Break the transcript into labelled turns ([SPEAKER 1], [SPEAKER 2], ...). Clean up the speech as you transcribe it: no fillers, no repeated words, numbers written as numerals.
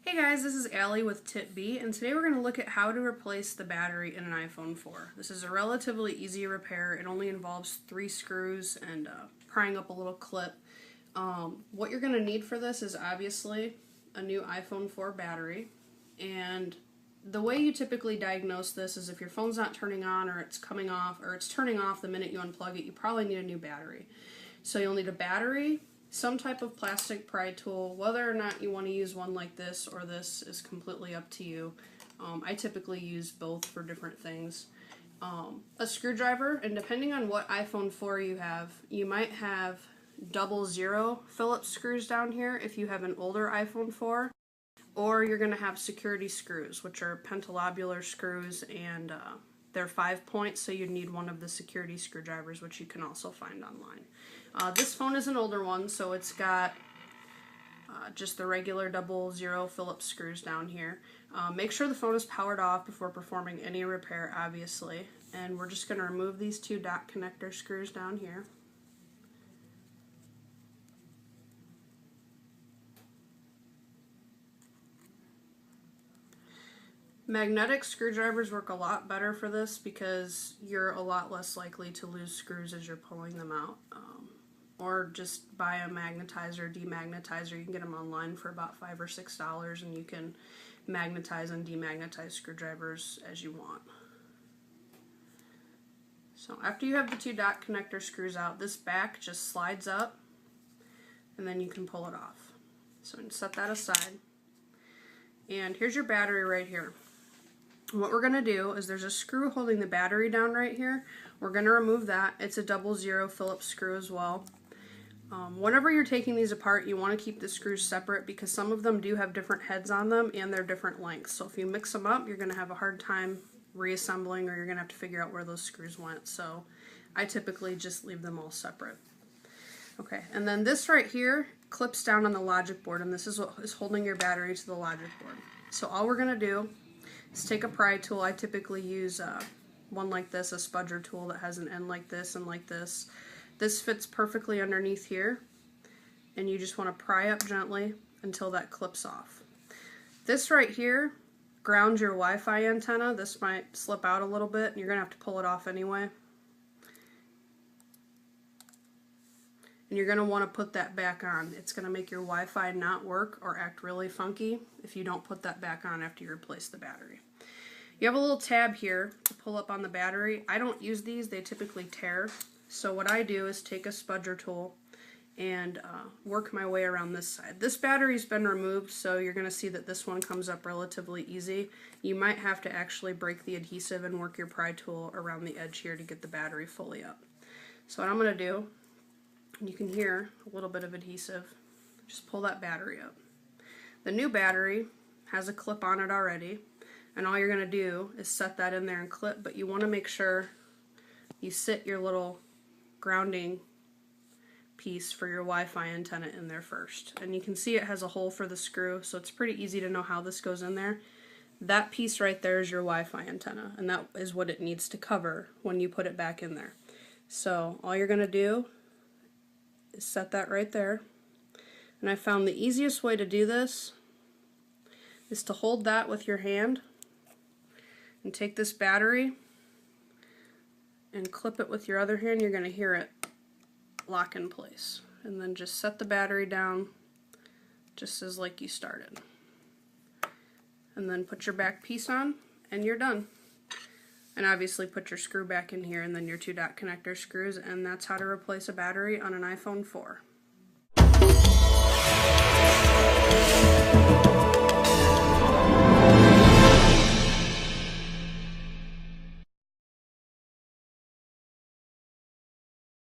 [SPEAKER 1] Hey guys, this is Allie with Tip B, and today we're going to look at how to replace the battery in an iPhone 4. This is a relatively easy repair. It only involves 3 screws and prying up a little clip. What you're going to need for this is obviously a new iPhone 4 battery, and the way you typically diagnose this is if your phone's not turning on or it's coming off or it's turning off the minute you unplug it, you probably need a new battery. So you'll need a battery, some type of plastic pry tool. Whether or not you want to use one like this or this is completely up to you. I typically use both for different things. A screwdriver, and depending on what iPhone 4 you have, you might have 00 Phillips screws down here if you have an older iPhone 4, or you're going to have security screws, which are pentalobular screws, and they're 5 points, so you need one of the security screwdrivers, which you can also find online. This phone is an older one, so it's got just the regular 00 Phillips screws down here. Make sure the phone is powered off before performing any repair, obviously. And we're just going to remove these 2 dot connector screws down here. Magnetic screwdrivers work a lot better for this because you're a lot less likely to lose screws as you're pulling them out. Or just buy a magnetizer, demagnetizer. You can get them online for about $5 or $6, and you can magnetize and demagnetize screwdrivers as you want. So after you have the 2 dot connector screws out, this back just slides up, and then you can pull it off. So set that aside. And here's your battery right here. What we're going to do is there's a screw holding the battery down right here. We're going to remove that. It's a 00 Phillips screw as well. Whenever you're taking these apart, you want to keep the screws separate because some of them do have different heads on them and they're different lengths. So if you mix them up, you're going to have a hard time reassembling, or you're going to have to figure out where those screws went. So I typically just leave them all separate. Okay, and then this right here clips down on the logic board, and this is what is holding your battery to the logic board. So all we're going to do is take a pry tool. I typically use one like this, a spudger tool that has an end like this and like this. This fits perfectly underneath here, and you just want to pry up gently until that clips off. This right here grounds your Wi-Fi antenna. This might slip out a little bit, and you're going to have to pull it off anyway. And you're going to want to put that back on. It's going to make your Wi-Fi not work or act really funky if you don't put that back on after you replace the battery. You have a little tab here to pull up on the battery. I don't use these, they typically tear. So what I do is take a spudger tool and work my way around this side. This battery's been removed, so you're going to see that this one comes up relatively easy. You might have to actually break the adhesive and work your pry tool around the edge here to get the battery fully up. So what I'm going to do, you can hear a little bit of adhesive, just pull that battery up. The new battery has a clip on it already, and all you're going to do is set that in there and clip, but you want to make sure you sit your little grounding piece for your Wi-Fi antenna in there first. And you can see it has a hole for the screw, so it's pretty easy to know how this goes in there. That piece right there is your Wi-Fi antenna, and that is what it needs to cover when you put it back in there. So all you're going to do is set that right there. And I found the easiest way to do this is to hold that with your hand and take this battery and clip it with your other hand. You're going to hear it lock in place. And then just set the battery down just as like you started. And then put your back piece on and you're done. And obviously put your screw back in here and then your 2 dot connector screws, and that's how to replace a battery on an iPhone 4.